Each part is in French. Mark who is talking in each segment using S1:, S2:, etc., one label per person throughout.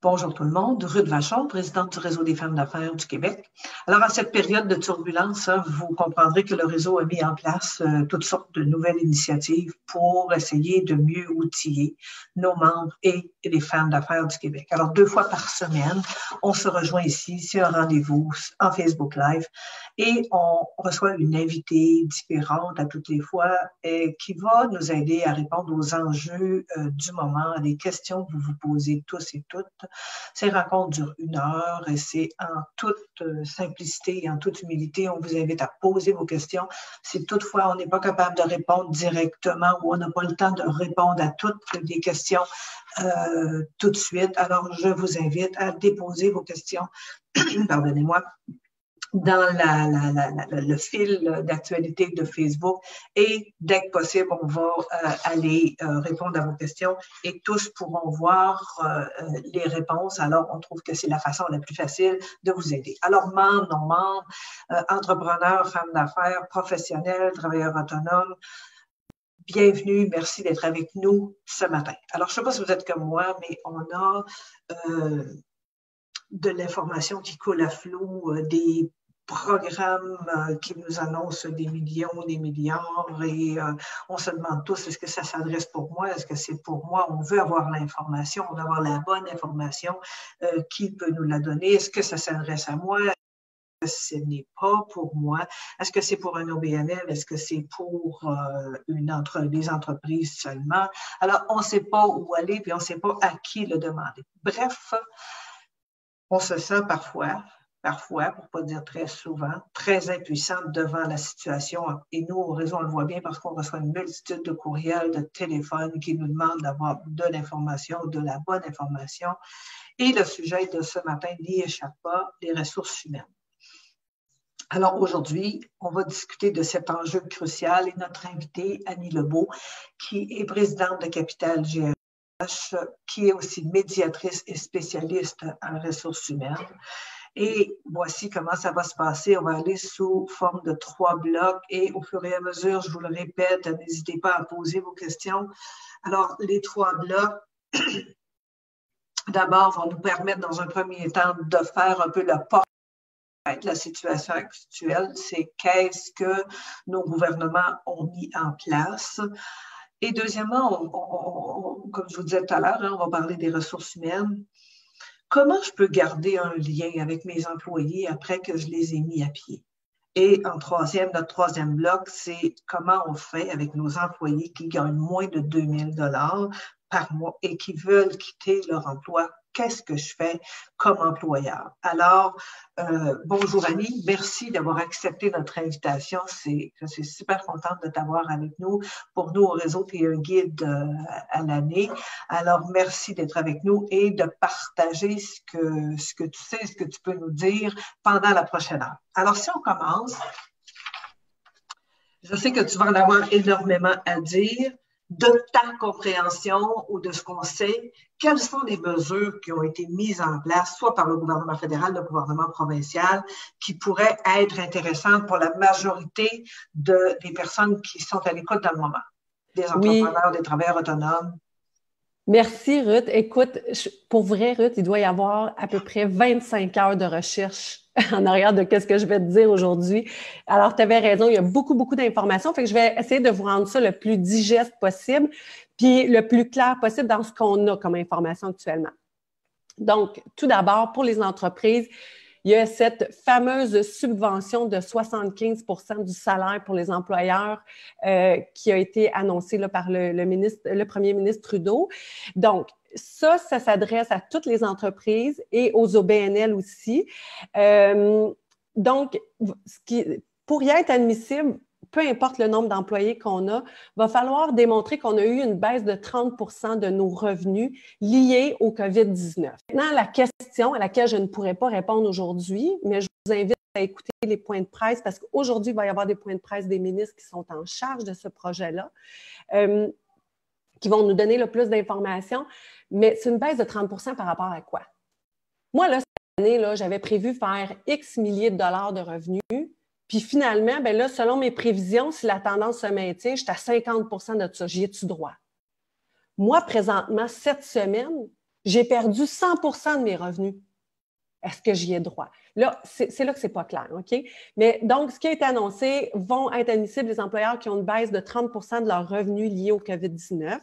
S1: Bonjour tout le monde, Ruth Vachon, présidente du Réseau des femmes d'affaires du Québec. Alors, en cette période de turbulence, vous comprendrez que le réseau a mis en place toutes sortes de nouvelles initiatives pour essayer de mieux outiller nos membres et les femmes d'affaires du Québec. Alors, 2 fois par semaine, on se rejoint ici, c'est un rendez-vous en Facebook Live et on reçoit une invitée différente à toutes les fois qui va nous aider à répondre aux enjeux du moment, à des questions que vous vous posez tous et toutes. Ces rencontres durent 1 heure et c'est en toute simplicité et en toute humilité. On vous invite à poser vos questions. Si toutefois on n'est pas capable de répondre directement ou on n'a pas le temps de répondre à toutes les questions tout de suite, alors je vous invite à déposer vos questions, pardonnez-moi, dans le fil d'actualité de Facebook et dès que possible, on va aller répondre à vos questions et tous pourront voir les réponses. Alors, on trouve que c'est la façon la plus facile de vous aider. Alors, membres, non-membres, entrepreneurs, femmes d'affaires, professionnels, travailleurs autonomes, bienvenue, merci d'être avec nous ce matin. Alors, je ne sais pas si vous êtes comme moi, mais on a de l'information qui coule à flot, des programmes qui nous annoncent des millions, des milliards et on se demande tous, est-ce que ça s'adresse pour moi? Est-ce que c'est pour moi? On veut avoir l'information, on veut avoir la bonne information. Qui peut nous la donner? Est-ce que ça s'adresse à moi? Ce n'est pas pour moi. Est-ce que c'est pour un OBNL? Est-ce que c'est pour des entreprises seulement? Alors, on ne sait pas où aller puis on ne sait pas à qui le demander. Bref, on se sent parfois, pour ne pas dire très souvent, très impuissante devant la situation. Et nous, au réseau, on le voit bien parce qu'on reçoit une multitude de courriels, de téléphones qui nous demandent d'avoir de l'information, de la bonne information. Et le sujet de ce matin n'y échappe pas, les ressources humaines. Alors aujourd'hui, on va discuter de cet enjeu crucial et notre invitée, Annie Lebeau, qui est présidente de Capital GRH, qui est aussi médiatrice et spécialiste en ressources humaines. Et voici comment ça va se passer. On va aller sous forme de 3 blocs et au fur et à mesure, je vous le répète, n'hésitez pas à poser vos questions. Alors, les 3 blocs, d'abord, vont nous permettre dans un premier temps de faire un peu le portrait de la situation actuelle. C'est qu'est-ce que nos gouvernements ont mis en place. Et deuxièmement, comme je vous disais tout à l'heure, on va parler des ressources humaines. Comment je peux garder un lien avec mes employés après que je les ai mis à pied? Et notre troisième bloc, c'est comment on fait avec nos employés qui gagnent moins de 2 000 $ par mois et qui veulent quitter leur emploi. Qu'est-ce que je fais comme employeur? Alors, bonjour Annie, merci d'avoir accepté notre invitation. Je suis super contente de t'avoir avec nous. Pour nous, au réseau, tu es un guide à l'année. Alors, merci d'être avec nous et de partager ce que tu sais, ce que tu peux nous dire pendant la prochaine heure. Alors, si on commence, je sais que tu vas en avoir énormément à dire. De ta compréhension ou de ce qu'on sait, quelles sont les mesures qui ont été mises en place, soit par le gouvernement fédéral, le gouvernement provincial, qui pourraient être intéressantes pour la majorité des personnes qui sont à l'écoute dans le moment, des entrepreneurs, des travailleurs autonomes?
S2: Merci, Ruth. Écoute, pour vrai, Ruth, il doit y avoir à peu près 25 heures de recherche en arrière de ce que je vais te dire aujourd'hui. Alors, tu avais raison, il y a beaucoup, beaucoup d'informations. Fait que je vais essayer de vous rendre ça le plus digeste possible, puis le plus clair possible dans ce qu'on a comme information actuellement. Donc, tout d'abord, pour les entreprises, il y a cette fameuse subvention de 75 % du salaire pour les employeurs qui a été annoncée là, par le premier ministre Trudeau. Donc, ça s'adresse à toutes les entreprises et aux OBNL aussi. Donc, pour y être admissible, peu importe le nombre d'employés qu'on a, va falloir démontrer qu'on a eu une baisse de 30 % de nos revenus liés au COVID-19. Maintenant, la question à laquelle je ne pourrais pas répondre aujourd'hui, mais je vous invite à écouter les points de presse parce qu'aujourd'hui, il va y avoir des points de presse des ministres qui sont en charge de ce projet-là, qui vont nous donner le plus d'informations, mais c'est une baisse de 30 % par rapport à quoi? Moi, là, cette année, là, j'avais prévu faire X milliers de dollars de revenus. Puis finalement, ben là, selon mes prévisions, si la tendance se maintient, je suis à 50 % de ça. J'y ai-tu droit? Moi, présentement, cette semaine, J'ai perdu 100% de mes revenus. Est-ce que j'y ai droit? Là, c'est là que c'est pas clair, OK? Mais donc, ce qui a été annoncé, vont être admissibles les employeurs qui ont une baisse de 30% de leurs revenus liés au COVID-19.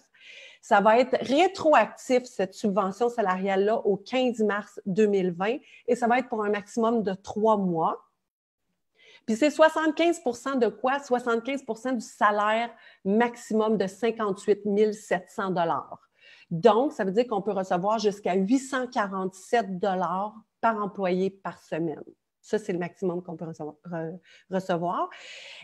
S2: Ça va être rétroactif, cette subvention salariale-là, au 15 mars 2020 et ça va être pour un maximum de 3 mois. Puis c'est 75% de quoi? 75% du salaire maximum de 58 700 $. Donc, ça veut dire qu'on peut recevoir jusqu'à 847 $ par employé par semaine. Ça, c'est le maximum qu'on peut recevoir.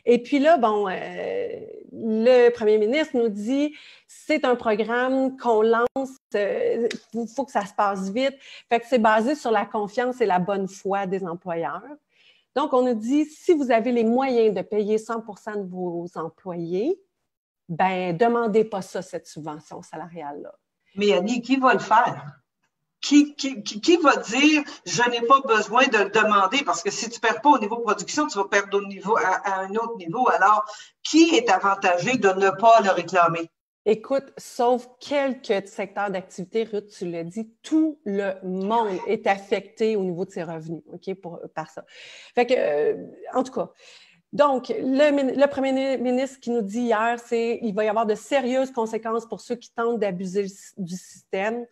S2: Et puis là, bon, le premier ministre nous dit, c'est un programme qu'on lance, il faut que ça se passe vite. Fait que c'est basé sur la confiance et la bonne foi des employeurs. Donc, on nous dit, si vous avez les moyens de payer 100% de vos employés, ben demandez pas ça, cette subvention salariale-là.
S1: Mais Annie, qui va le faire? Qui va dire je n'ai pas besoin de le demander? Parce que si tu ne perds pas au niveau production, tu vas perdre au niveau, à un autre niveau. Alors, qui est avantagé de ne pas le réclamer?
S2: Écoute, sauf quelques secteurs d'activité, Ruth, tu l'as dit, tout le monde est affecté au niveau de ses revenus, OK, par ça. Fait que, en tout cas, donc, le premier ministre qui nous dit hier, c'est qu'il va y avoir de sérieuses conséquences pour ceux qui tentent d'abuser du système.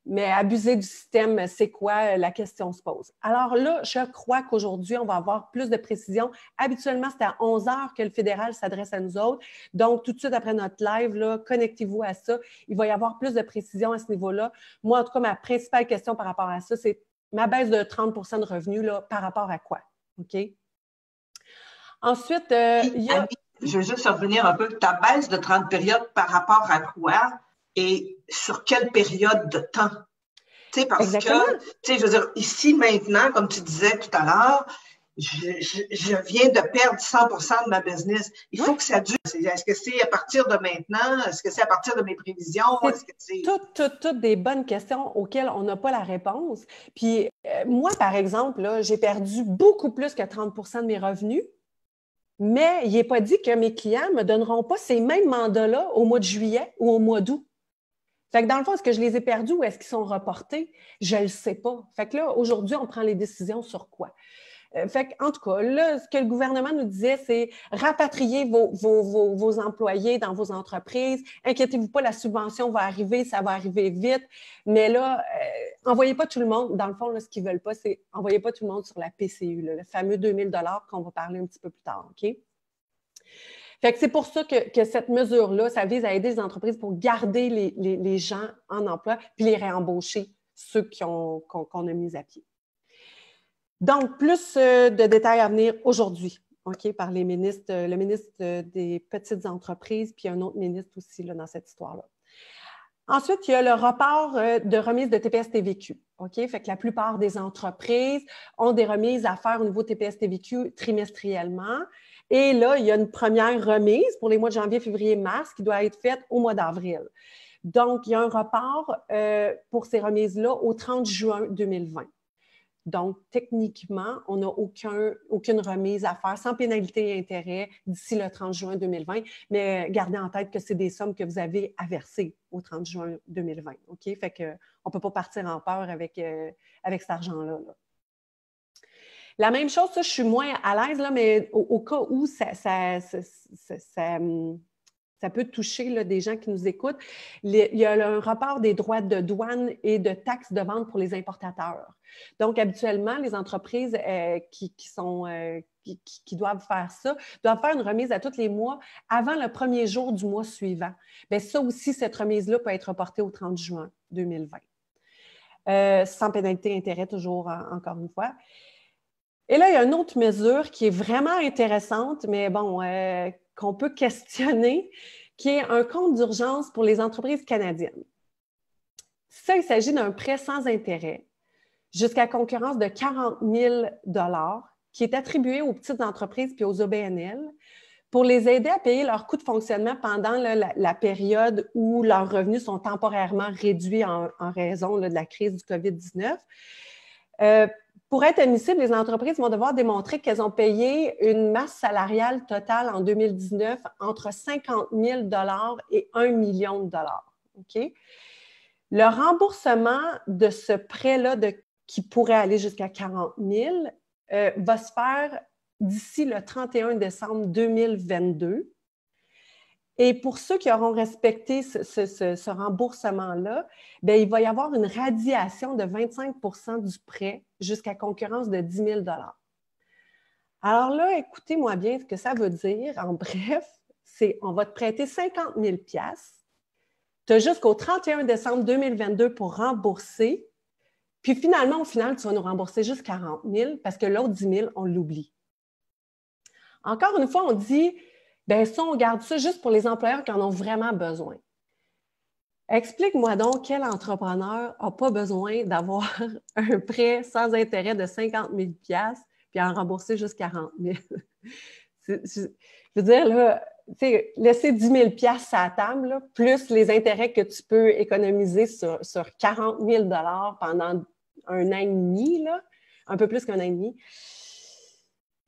S2: Mais abuser du système, c'est quoi? La question se pose. Alors là, je crois qu'aujourd'hui, on va avoir plus de précision. Habituellement, c'est à 11 heures que le fédéral s'adresse à nous autres. Donc, tout de suite après notre live, là, connectez-vous à ça. Il va y avoir plus de précision à ce niveau-là. Moi, en tout cas, ma principale question par rapport à ça, c'est ma baisse de 30% de revenus, là, par rapport à quoi? OK? Ensuite, il y a...
S1: Annie, je veux juste revenir un peu. Ta baisse de 30 périodes par rapport à quoi et sur quelle période de temps? Tu sais, parce
S2: Exactement.
S1: que, tu sais, je veux dire, ici, maintenant, comme tu disais tout à l'heure, je viens de perdre 100% de ma business. Il faut que ça dure. Est-ce que c'est à partir de maintenant? Est-ce que c'est à partir de mes prévisions? Est-ce que c'est...
S2: Toutes des bonnes questions auxquelles on n'a pas la réponse. Puis moi, par exemple, là, j'ai perdu beaucoup plus que 30% de mes revenus, mais il n'est pas dit que mes clients ne me donneront pas ces mêmes mandats-là au mois de juillet ou au mois d'août. Fait que dans le fond, est-ce que je les ai perdus ou est-ce qu'ils sont reportés? Je ne le sais pas. Fait que là, aujourd'hui, on prend les décisions sur quoi? Fait qu'en tout cas, là, ce que le gouvernement nous disait, c'est rapatrier vos employés dans vos entreprises. Inquiétez-vous pas, la subvention va arriver, ça va arriver vite. Mais là, envoyez pas tout le monde. Dans le fond, là, ce qu'ils veulent pas, c'est envoyez pas tout le monde sur la PCU, là, le fameux 2000 $ qu'on va parler un petit peu plus tard, OK? Fait que c'est pour ça que cette mesure-là, ça vise à aider les entreprises pour garder les gens en emploi puis les réembaucher, ceux qu'on a mis à pied. Donc, plus de détails à venir aujourd'hui, OK, par les ministres, le ministre des petites entreprises puis un autre ministre aussi là, dans cette histoire-là. Ensuite, il y a le report de remise de TPS-TVQ. OK? Fait que la plupart des entreprises ont des remises à faire au niveau TPS-TVQ trimestriellement. Et là, il y a une première remise pour les mois de janvier, février, mars qui doit être faite au mois d'avril. Donc, il y a un report pour ces remises-là au 30 juin 2020. Donc, techniquement, on n'a aucune remise à faire sans pénalité et intérêt d'ici le 30 juin 2020, mais gardez en tête que c'est des sommes que vous avez à verser au 30 juin 2020. OK? Fait qu'on ne peut pas partir en peur avec cet argent-là. Là. La même chose, ça, je suis moins à l'aise, là, mais au cas où ça peut toucher là, des gens qui nous écoutent. Il y a un report des droits de douane et de taxes de vente pour les importateurs. Donc, habituellement, les entreprises qui doivent faire ça doivent faire une remise à tous les mois avant le premier jour du mois suivant. Bien, ça aussi, cette remise-là peut être reportée au 30 juin 2020. Sans pénalité d'intérêt, toujours, encore une fois. Et là, il y a une autre mesure qui est vraiment intéressante, mais bon, qu'on peut questionner, qui est un compte d'urgence pour les entreprises canadiennes. Ça, il s'agit d'un prêt sans intérêt jusqu'à concurrence de 40 000 $ qui est attribué aux petites entreprises puis aux OBNL pour les aider à payer leurs coûts de fonctionnement pendant la période où leurs revenus sont temporairement réduits en raison de la crise du COVID-19. Pour être admissibles, les entreprises vont devoir démontrer qu'elles ont payé une masse salariale totale en 2019 entre 50 000 $ et 1 million de dollars. OK? Le remboursement de ce prêt-là qui pourrait aller jusqu'à 40 000 va se faire d'ici le 31 décembre 2022. Et pour ceux qui auront respecté ce remboursement-là, bien, il va y avoir une radiation de 25 du prêt jusqu'à concurrence de 10 000 Alors là, écoutez-moi bien ce que ça veut dire. En bref, c'est on va te prêter 50 000 tu as jusqu'au 31 décembre 2022 pour rembourser. Puis finalement, au final, tu vas nous rembourser juste 40 000 parce que l'autre 10 000, on l'oublie. Encore une fois, on dit, bien ça, on garde ça juste pour les employeurs qui en ont vraiment besoin. Explique-moi donc quel entrepreneur n'a pas besoin d'avoir un prêt sans intérêt de 50 000 puis en rembourser juste 40 000. Je veux dire, là, laisser 10 000 à la table, là, plus les intérêts que tu peux économiser sur 40 000 pendant un an et demi, là, un peu plus qu'un an et demi.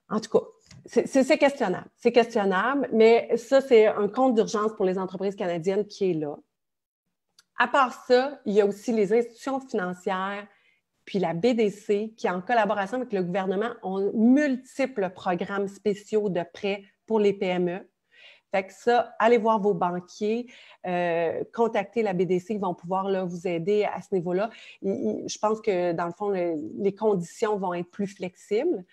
S2: En tout cas, c'est questionnable. C'est questionnable, mais ça, c'est un compte d'urgence pour les entreprises canadiennes qui est là. À part ça, il y a aussi les institutions financières puis la BDC qui, en collaboration avec le gouvernement, ont multiples programmes spéciaux de prêts pour les PME. Fait que ça, allez voir vos banquiers, contactez la BDC, ils vont pouvoir là, vous aider à ce niveau-là. Je pense que, dans le fond, les conditions vont être plus flexibles.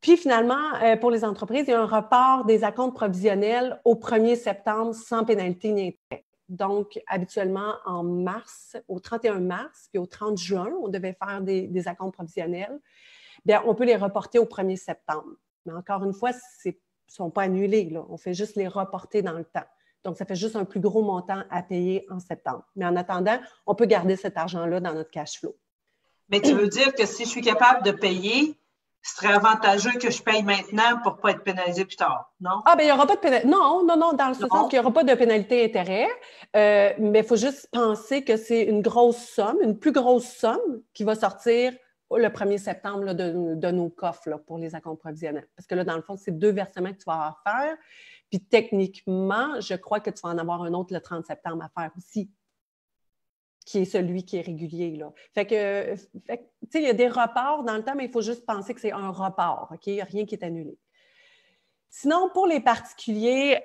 S2: Puis finalement, pour les entreprises, il y a un report des acomptes provisionnels au 1er septembre sans pénalité ni intérêt. Donc, habituellement, en mars, au 31 mars, puis au 30 juin, on devait faire des acomptes provisionnels. Bien, on peut les reporter au 1er septembre. Mais encore une fois, ils ne sont pas annulés, là. On fait juste les reporter dans le temps. Donc, ça fait juste un plus gros montant à payer en septembre. Mais en attendant, on peut garder cet argent-là dans notre cash flow.
S1: Mais tu veux dire que si je suis capable de payer, ce serait avantageux que je paye maintenant pour ne pas être pénalisé plus tard, non?
S2: Ah, bien, il n'y aura pas de pénalité. Non, dans le sens qu'il n'y aura pas de pénalité intérêt, mais il faut juste penser que c'est une grosse somme, une plus grosse somme qui va sortir le 1er septembre là, de nos coffres là, pour les acomptes provisionnels. Parce que là, dans le fond, c'est 2 versements que tu vas avoir à faire. Puis techniquement, je crois que tu vas en avoir un autre le 30 septembre à faire aussi, qui est celui qui est régulier, là. Fait que tu sais, il y a des reports dans le temps, mais il faut juste penser que c'est un report, OK? Il n'y a rien qui est annulé. Sinon, pour les particuliers,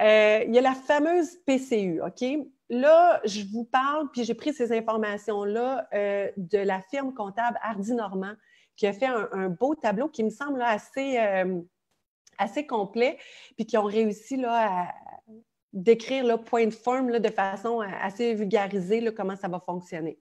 S2: il y a la fameuse PCU, OK? Là, je vous parle, puis j'ai pris ces informations-là de la firme comptable Hardy Normand, qui a fait un beau tableau qui me semble là, assez complet, puis qui ont réussi là, à décrire là, point de forme là, de façon assez vulgarisée là, comment ça va fonctionner.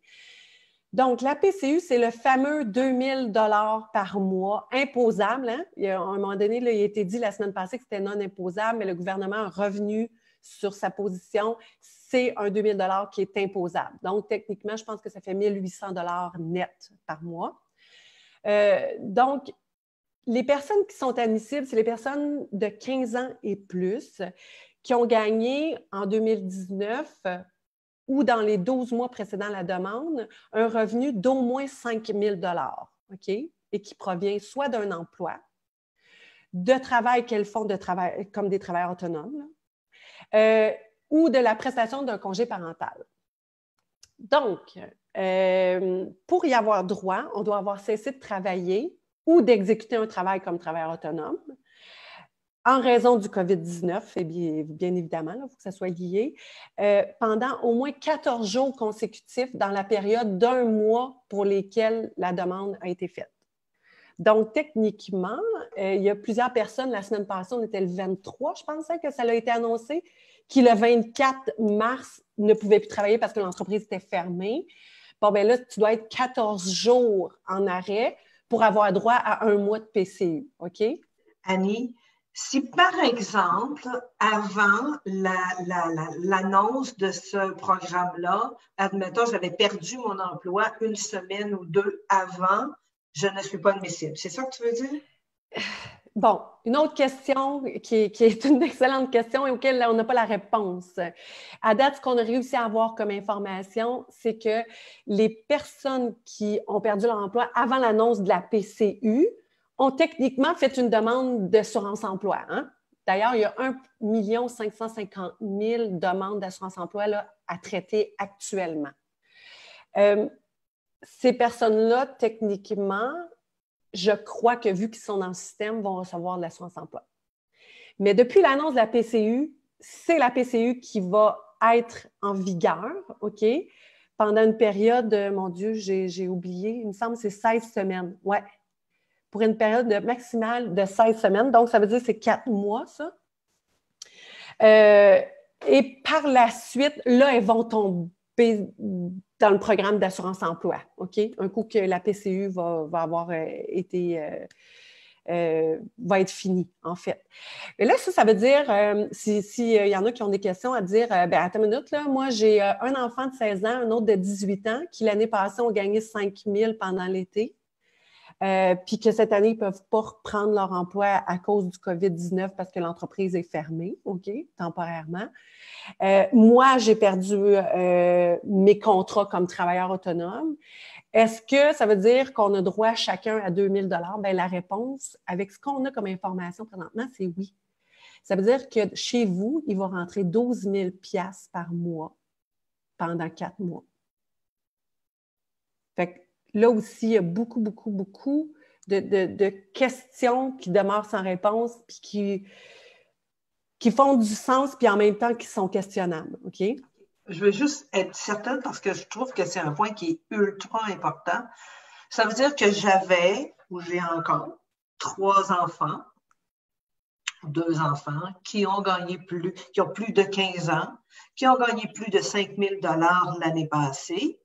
S2: Donc, la PCU, c'est le fameux 2 000 par mois imposable. Hein? À un moment donné, là, il a été dit la semaine passée que c'était non imposable, mais le gouvernement est revenu sur sa position. C'est un 2 000 qui est imposable. Donc, techniquement, je pense que ça fait 1 800 net par mois. Donc, les personnes qui sont admissibles, c'est les personnes de 15 ans et plus qui ont gagné en 2019 ou dans les 12 mois précédant la demande, un revenu d'au moins 5 000 OK? Et qui provient soit d'un emploi, de travail qu'elles font comme des travailleurs autonomes, ou de la prestation d'un congé parental. Donc, pour y avoir droit, on doit avoir cessé de travailler ou d'exécuter un travail comme travailleur autonome, en raison du COVID-19, et bien évidemment, il faut que ça soit lié, pendant au moins 14 jours consécutifs dans la période d'1 mois pour lesquels la demande a été faite. Donc, techniquement, il y a plusieurs personnes, la semaine passée, on était le 23, je pense que ça a été annoncé, qui le 24 mars ne pouvait plus travailler parce que l'entreprise était fermée. Bon, bien là, tu dois être 14 jours en arrêt pour avoir droit à 1 mois de PCU, OK?
S1: Annie, si par exemple, avant l'annonce de ce programme-là, admettons, j'avais perdu mon emploi 1 semaine ou 2 avant, je ne suis pas admissible. C'est ça que tu veux dire?
S2: Bon, une autre question qui est une excellente question et auquel on n'a pas la réponse. À date, ce qu'on a réussi à avoir comme information, c'est que les personnes qui ont perdu leur emploi avant l'annonce de la PCU ont techniquement fait une demande d'assurance-emploi. Hein? D'ailleurs, il y a 1 550 000 demandes d'assurance-emploi là, à traiter actuellement. Ces personnes-là, techniquement, je crois que vu qu'ils sont dans le système, vont recevoir de l'assurance emploi. Mais depuis l'annonce de la PCU, c'est la PCU qui va être en vigueur, OK? Pendant une période, mon Dieu, j'ai oublié, il me semble que c'est 16 semaines. Ouais. Pour une période maximale de 16 semaines. Donc, ça veut dire que c'est 4 mois, ça. Et par la suite, là, elles vont tomber dans le programme d'assurance emploi, OK? Un coup que la PCU va avoir été... va être finie, en fait. Et là, ça veut dire, s'il y en a qui ont des questions à dire, attends une minute, là, moi, j'ai un enfant de 16 ans, un autre de 18 ans, qui l'année passée ont gagné 5 000 pendant l'été, puis que cette année, ils ne peuvent pas reprendre leur emploi à cause du COVID-19 parce que l'entreprise est fermée, OK, temporairement. Moi, j'ai perdu mes contrats comme travailleur autonome. Est-ce que ça veut dire qu'on a droit chacun à 2 000 $? Bien, la réponse, avec ce qu'on a comme information présentement, c'est oui. Ça veut dire que chez vous, il va rentrer 12 000 $ par mois pendant 4 mois. Fait que là aussi, il y a beaucoup de questions qui demeurent sans réponse puis qui font du sens puis en même temps qui sont questionnables. OK?
S1: Je veux juste être certaine parce que je trouve que c'est un point qui est ultra important. Ça veut dire que j'avais, ou j'ai encore, 3 enfants, 2 enfants, qui ont plus de 15 ans, qui ont gagné plus de 5 000 $ l'année passée.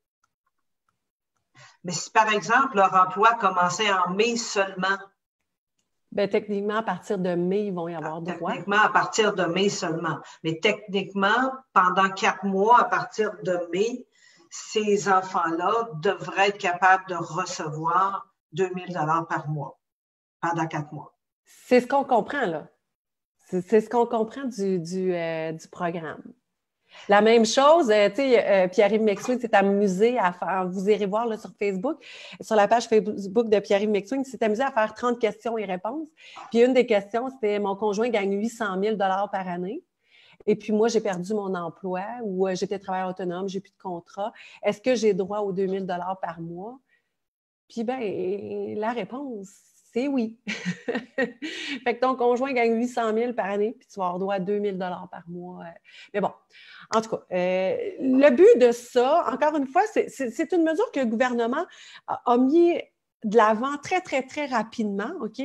S1: Mais si, par exemple, leur emploi commençait en mai seulement,
S2: bien, techniquement, à partir de mai, ils vont y avoir droit.
S1: Techniquement, à partir de mai seulement. Mais techniquement, pendant 4 mois, à partir de mai, ces enfants-là devraient être capables de recevoir 2 000 $ par mois pendant 4 mois.
S2: C'est ce qu'on comprend, là. C'est ce qu'on comprend du programme. La même chose, tu sais, Pierre-Yves McSween s'est amusé à faire, vous irez voir là, sur Facebook, sur la page Facebook de Pierre-Yves McSween, il s'est amusé à faire 30 questions et réponses. Puis une des questions, c'était « Mon conjoint gagne 800 000 $ par année. Et puis moi, j'ai perdu mon emploi ou j'étais travailleur autonome, j'ai plus de contrat. Est-ce que j'ai droit aux 2 000 $ par mois? » Puis bien, la réponse, c'est oui. Fait que ton conjoint gagne 800 000 par année, puis tu vas avoir droit à 2 000 $ par mois. Mais bon, en tout cas, le but de ça, encore une fois, c'est une mesure que le gouvernement a mis de l'avant très, très, très rapidement, OK,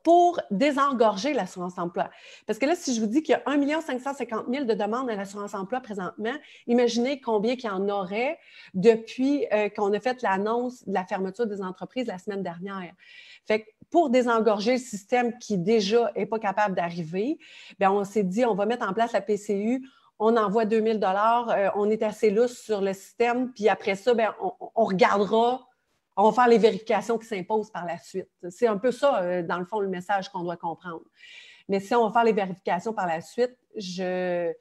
S2: pour désengorger l'assurance-emploi. Parce que là, si je vous dis qu'il y a 1 550 000 de demandes à l'assurance-emploi présentement, imaginez combien qu'il y en aurait depuis qu'on a fait l'annonce de la fermeture des entreprises la semaine dernière. Fait que pour désengorger le système qui déjà n'est pas capable d'arriver, bien, on s'est dit, on va mettre en place la PCU, on envoie 2 000 $, on est assez lousse sur le système, puis après ça, bien, on regardera. On va faire les vérifications qui s'imposent par la suite. C'est un peu ça, dans le fond, le message qu'on doit comprendre. Mais si on va faire les vérifications par la suite, je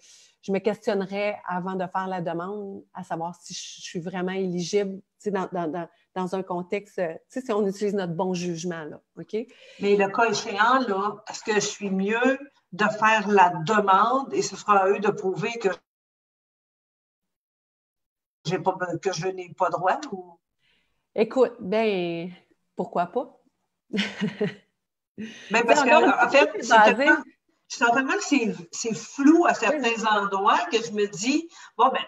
S2: me questionnerais avant de faire la demande à savoir si je suis vraiment éligible dans un contexte, si on utilise notre bon jugement. Là, OK?
S1: Mais le cas échéant, là, est-ce que je suis mieux de faire la demande et ce sera à eux de prouver que je n'ai pas droit ou...
S2: Écoute, bien, pourquoi pas?
S1: Ben parce que, en fait, c'est tellement que c'est flou à certains endroits que je me dis, bon, ben,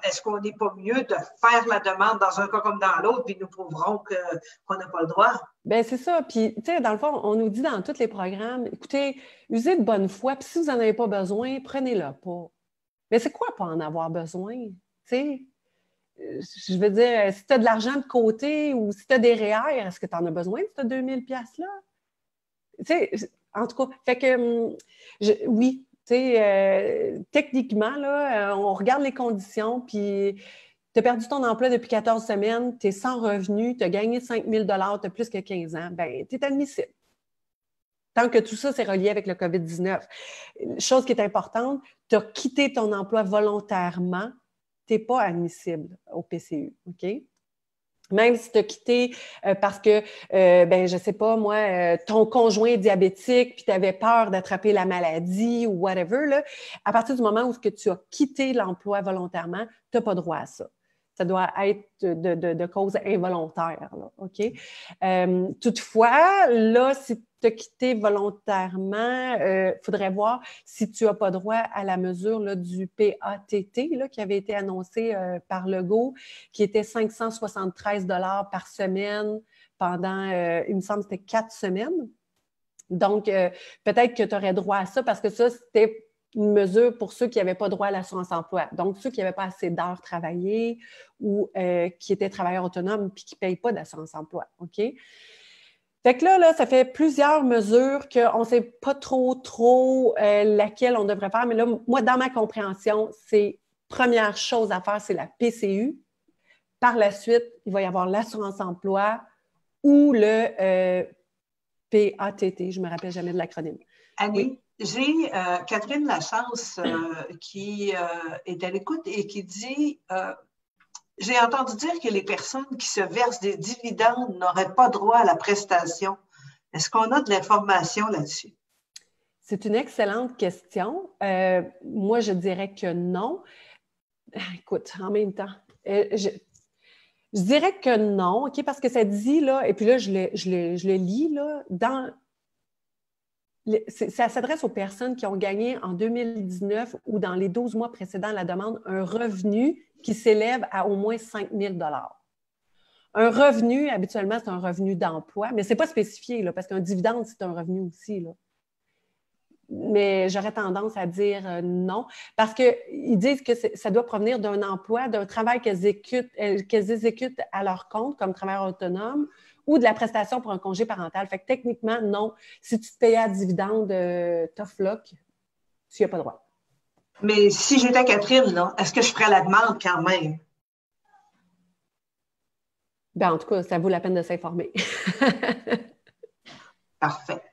S1: est-ce qu'on n'est pas mieux de faire la demande dans un cas comme dans l'autre, puis nous prouverons qu'on n'a pas le droit?
S2: Bien, c'est ça. Puis, tu sais, dans le fond, on nous dit dans tous les programmes, écoutez, usez de bonne foi, puis si vous n'en avez pas besoin, prenez-le pas. Mais c'est quoi pas en avoir besoin? Tu sais? Je veux dire, si tu as de l'argent de côté ou si tu as des REER, est-ce que tu en as besoin de ces 2 000 $-là? Tu sais, en tout cas, fait que oui, tu sais, techniquement, là, on regarde les conditions, puis tu as perdu ton emploi depuis 14 semaines, tu es sans revenu, tu as gagné 5 000 $, tu as plus que 15 ans, bien, tu es admissible. Tant que tout ça, c'est relié avec le COVID-19. Chose qui est importante, tu as quitté ton emploi volontairement, tu n'es pas admissible au PCU, OK? Même si tu as quitté parce que, ben, je ne sais pas, moi, ton conjoint est diabétique puis tu avais peur d'attraper la maladie ou whatever, là, à partir du moment où tu as quitté l'emploi volontairement, tu n'as pas droit à ça. Ça doit être de cause involontaire, là, OK? Toutefois, là, si tu as quitté volontairement, il faudrait voir si tu n'as pas droit à la mesure là, du PATT là, qui avait été annoncée par Legault, qui était 573 $ par semaine pendant, il me semble, c'était 4 semaines. Donc, peut-être que tu aurais droit à ça parce que ça, c'était une mesure pour ceux qui n'avaient pas droit à l'assurance emploi. Donc, ceux qui n'avaient pas assez d'heures travaillées ou qui étaient travailleurs autonomes puis qui ne payent pas d'assurance emploi. OK? Fait que là, ça fait plusieurs mesures qu'on ne sait pas trop laquelle on devrait faire. Mais là, moi, dans ma compréhension, c'est première chose à faire, c'est la PCU. Par la suite, il va y avoir l'assurance emploi ou le PATT. Je ne me rappelle jamais de l'acronyme.
S1: Annie, j'ai Catherine Lachance qui est à l'écoute et qui dit j'ai entendu dire que les personnes qui se versent des dividendes n'auraient pas droit à la prestation. Est-ce qu'on a de l'information là-dessus?
S2: C'est une excellente question. Moi, je dirais que non. Écoute, en même temps, je dirais que non, OK, parce que ça dit, là, et puis là, je le lis, là, ça s'adresse aux personnes qui ont gagné en 2019 ou dans les 12 mois précédant la demande un revenu qui s'élève à au moins 5 000 $. Un revenu, habituellement, c'est un revenu d'emploi, mais ce n'est pas spécifié, là, parce qu'un dividende, c'est un revenu aussi, là. Mais j'aurais tendance à dire non, parce qu'ils disent que ça doit provenir d'un emploi, d'un travail qu'elles exécutent à leur compte comme travailleur autonome ou de la prestation pour un congé parental. Fait que techniquement, non. Si tu te payais à dividende, tough luck, tu n'y as pas droit.
S1: Mais si j'étais Catherine, là, est-ce que je ferais la demande quand même?
S2: Ben, en tout cas, ça vaut la peine de s'informer.
S1: Parfait.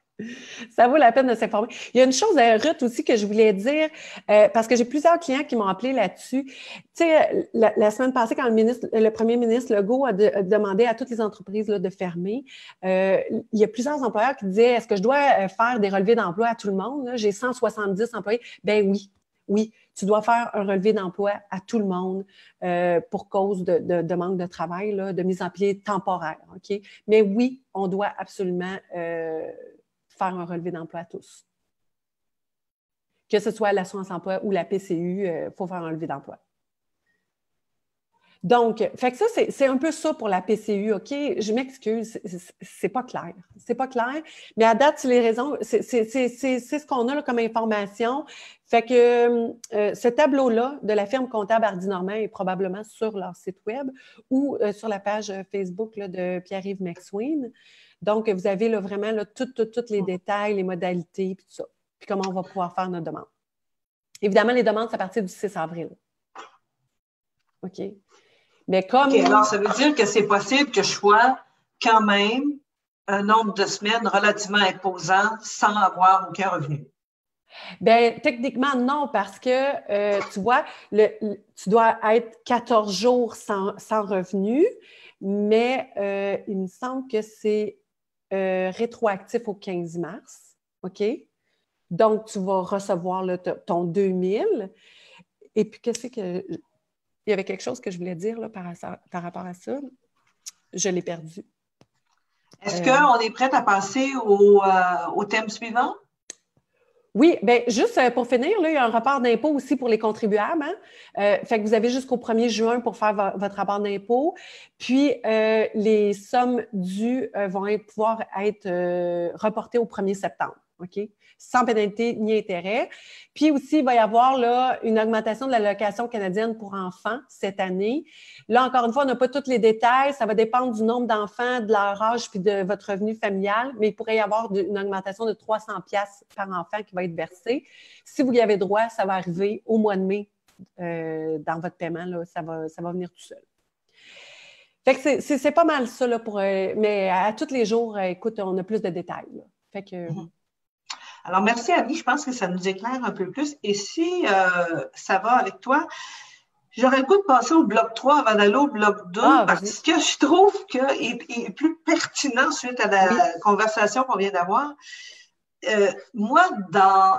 S2: Ça vaut la peine de s'informer. Il y a une chose, Ruth, aussi que je voulais dire, parce que j'ai plusieurs clients qui m'ont appelé là-dessus. Tu sais, la semaine passée, quand le premier ministre Legault a demandé à toutes les entreprises là, de fermer, il y a plusieurs employeurs qui disaient, est-ce que je dois faire des relevés d'emploi à tout le monde? J'ai 170 employés. Ben oui, tu dois faire un relevé d'emploi à tout le monde pour cause de manque de travail, là, de mise en pied temporaire. OK? Mais oui, on doit absolument faire un relevé d'emploi à tous. Que ce soit l'assurance emploi ou la PCU, il faut faire un relevé d'emploi. Donc, fait que ça, c'est un peu ça pour la PCU, OK? Je m'excuse, c'est pas clair. C'est pas clair, mais à date, c'est les raisons, c'est ce qu'on a là, comme information. Fait que ce tableau-là de la firme comptable Hardy Normand est probablement sur leur site web ou sur la page Facebook là, de Pierre-Yves McSween. Donc, vous avez là, vraiment là, tous les détails, les modalités, puis tout ça. Puis comment on va pouvoir faire notre demande. Évidemment, les demandes, c'est à partir du 6 avril. OK? Mais comme...
S1: OK, alors ça veut dire que c'est possible que je sois quand même un nombre de semaines relativement imposant sans avoir aucun revenu.
S2: Bien, techniquement, non, parce que, tu vois, tu dois être 14 jours sans revenu, mais il me semble que c'est rétroactif au 15 mars, OK? Donc, tu vas recevoir là, ton 2000. Et puis, qu'est-ce que... Il y avait quelque chose que je voulais dire là, par rapport à ça. Je l'ai perdu.
S1: Est-ce qu'on est prête à passer au thème suivant?
S2: Oui, bien, juste pour finir, là, il y a un rapport d'impôt aussi pour les contribuables. Hein? Fait que vous avez jusqu'au 1er juin pour faire votre rapport d'impôt. Puis, les sommes dues vont pouvoir être reportées au 1er septembre. OK? Sans pénalité ni intérêt. Puis aussi, il va y avoir là, une augmentation de l'allocation canadienne pour enfants cette année. Là, encore une fois, on n'a pas tous les détails. Ça va dépendre du nombre d'enfants, de leur âge puis de votre revenu familial, mais il pourrait y avoir une augmentation de 300$ par enfant qui va être versée. Si vous y avez droit, ça va arriver au mois de mai dans votre paiement. Là, ça va venir tout seul. Fait que c'est pas mal ça, là, mais à tous les jours, écoute, on a plus de détails. Là. Fait que...
S1: Alors, merci Annie, je pense que ça nous éclaire un peu plus. Et si ça va avec toi, j'aurais le goût de passer au bloc 3 avant d'aller au bloc 2 parce que je trouve qu'il est plus pertinent suite à la conversation qu'on vient d'avoir. Moi,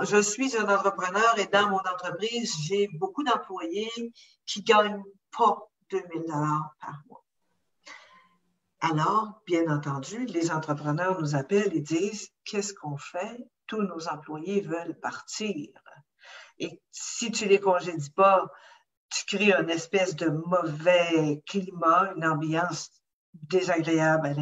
S1: je suis un entrepreneur et dans mon entreprise, j'ai beaucoup d'employés qui ne gagnent pas 2 000 par mois. Alors, bien entendu, les entrepreneurs nous appellent et disent « Qu'est-ce qu'on fait? Tous nos employés veulent partir. » Et si tu ne les congédies pas, tu crées une espèce de mauvais climat, une ambiance désagréable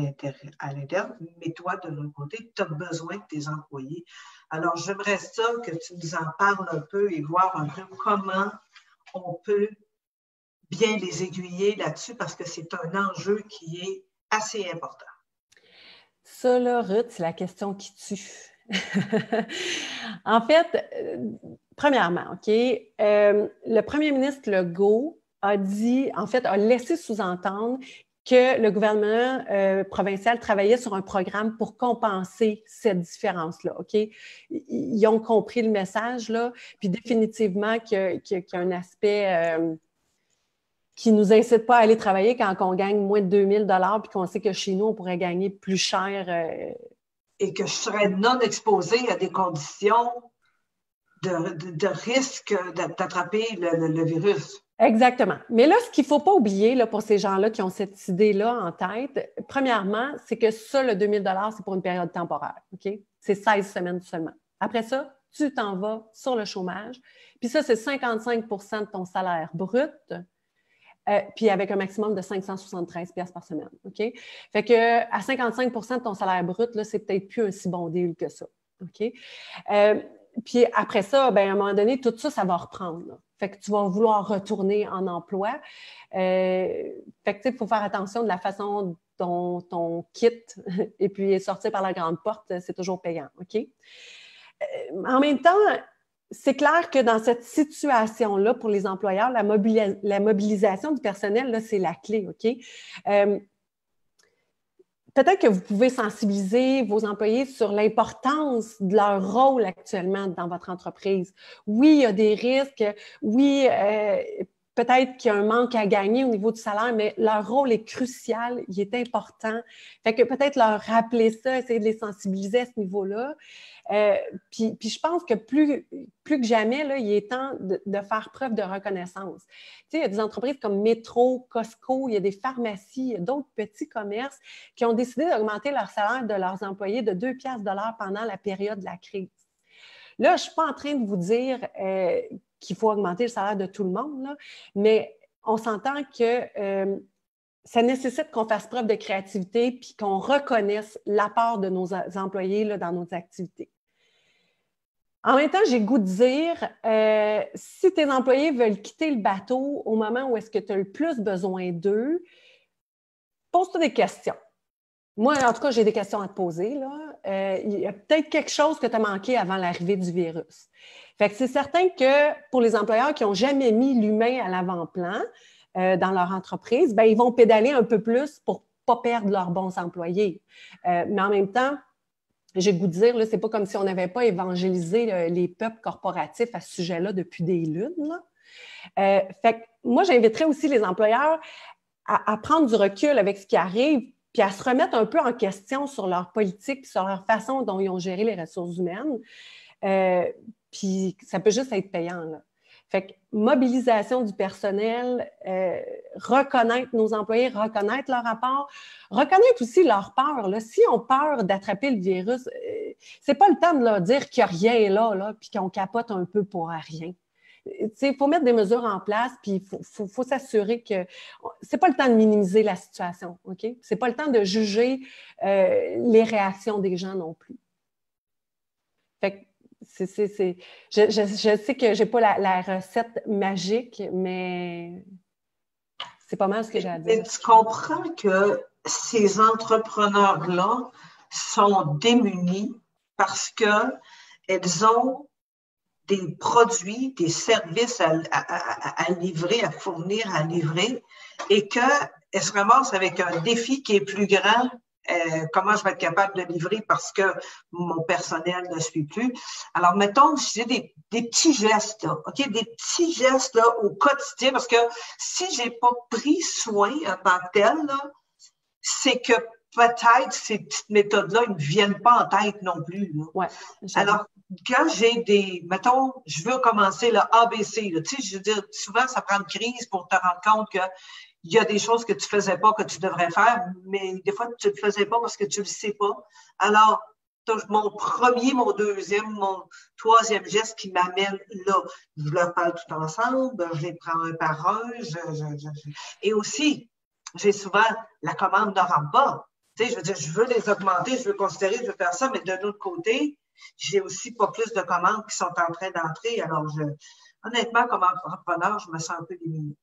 S1: à l'interne, mais toi, de l'autre côté, tu as besoin de tes employés. Alors, j'aimerais ça que tu nous en parles un peu et voir un peu comment on peut bien les aiguiller là-dessus parce que c'est un enjeu qui est assez important.
S2: Ça, là, Ruth, c'est la question qui tue. En fait, premièrement, OK, le premier ministre Legault a dit, en fait, a laissé sous-entendre que le gouvernement provincial travaillait sur un programme pour compenser cette différence-là, OK? Ils ont compris le message, là, puis définitivement qu'il y a un aspect qui ne nous incite pas à aller travailler quand on gagne moins de 2 000 $ puis qu'on sait que chez nous, on pourrait gagner plus cher.
S1: Et que je serais non exposée à des conditions de risque d'attraper le virus.
S2: Exactement. Mais là, ce qu'il ne faut pas oublier là, pour ces gens-là qui ont cette idée-là en tête, premièrement, c'est que ça, le 2 000 $, c'est pour une période temporaire. OK? C'est 16 semaines seulement. Après ça, tu t'en vas sur le chômage. Puis ça, c'est 55 % de ton salaire brut, puis avec un maximum de 573 $ par semaine. OK? Fait que à 55 % de ton salaire brut, là, c'est peut-être plus un si bon deal que ça. OK? Puis après ça, bien, à un moment donné, tout ça, ça va reprendre. Là. Fait que tu vas vouloir retourner en emploi. Fait que, tu sais, il faut faire attention de la façon dont on quitte et puis sortir par la grande porte, c'est toujours payant. OK? En même temps, c'est clair que dans cette situation-là, pour les employeurs, la mobilisation du personnel, là, c'est la clé. OK? Peut-être que vous pouvez sensibiliser vos employés sur l'importance de leur rôle actuellement dans votre entreprise. Oui, il y a des risques. Oui, peut-être qu'il y a un manque à gagner au niveau du salaire, mais leur rôle est crucial, il est important. Fait que peut-être leur rappeler ça, essayer de les sensibiliser à ce niveau-là. Puis je pense que plus que jamais, là, il est temps de faire preuve de reconnaissance. Tu sais, il y a des entreprises comme Métro, Costco, il y a des pharmacies, il y a d'autres petits commerces qui ont décidé d'augmenter leur salaire de leurs employés de 2 $ pendant la période de la crise. Là, je ne suis pas en train de vous dire qu'il faut augmenter le salaire de tout le monde, là, mais on s'entend que ça nécessite qu'on fasse preuve de créativité puis qu'on reconnaisse l'apport de nos employés là, dans nos activités. En même temps, j'ai le goût de dire, si tes employés veulent quitter le bateau au moment où est-ce que tu as le plus besoin d'eux, pose-toi des questions. Moi, en tout cas, j'ai des questions à te poser. Là. Il y a peut-être quelque chose que tu as manqué avant l'arrivée du virus. Fait que c'est certain que pour les employeurs qui n'ont jamais mis l'humain à l'avant-plan dans leur entreprise, bien, ils vont pédaler un peu plus pour ne pas perdre leurs bons employés. Mais en même temps, j'ai le goût de dire, ce n'est pas comme si on n'avait pas évangélisé les peuples corporatifs à ce sujet-là depuis des lunes. Fait que moi, j'inviterais aussi les employeurs à prendre du recul avec ce qui arrive, puis à se remettre un peu en question sur leur politique, sur leur façon dont ils ont géré les ressources humaines. Puis ça peut juste être payant, là. Fait que mobilisation du personnel, reconnaître nos employés, reconnaître leur apport, reconnaître aussi leur peur. Là. Si on peur d'attraper le virus, c'est pas le temps de leur dire qu'il n'y a rien là, puis qu'on capote un peu pour rien. Il faut mettre des mesures en place, puis il faut s'assurer que c'est pas le temps de minimiser la situation, OK? C'est pas le temps de juger les réactions des gens non plus. Fait que je sais que j'ai pas la recette magique, mais c'est pas mal ce que j'ai à dire.
S1: Mais tu comprends que ces entrepreneurs-là sont démunis parce qu'elles ont des produits, des services à livrer, à fournir, à livrer, et qu'elles se ramassent avec un défi qui est plus grand. Comment je vais être capable de livrer parce que mon personnel ne suit plus. Alors, mettons, j'ai des petits gestes, là, OK? Des petits gestes là, au quotidien, parce que si j'ai pas pris soin en tant que tel, là, c'est que peut-être ces petites méthodes-là ne me viennent pas en tête non plus. Là.
S2: Ouais,
S1: alors, quand j'ai mettons, je veux commencer le ABC, là, tu sais, je veux dire, souvent, ça prend une crise pour te rendre compte que il y a des choses que tu faisais pas, que tu devrais faire, mais des fois, tu le faisais pas parce que tu le sais pas. Alors, mon premier, mon deuxième, mon troisième geste qui m'amène là. Je leur parle tout ensemble, je les prends un par un. Et aussi, j'ai souvent, la commande ne rentre pas. Tu sais, je veux dire, je veux les augmenter, je veux considérer, je veux faire ça, mais d'un autre côté, j'ai aussi pas plus de commandes qui sont en train d'entrer. Alors, honnêtement, comme entrepreneur, je me sens un peu démunie.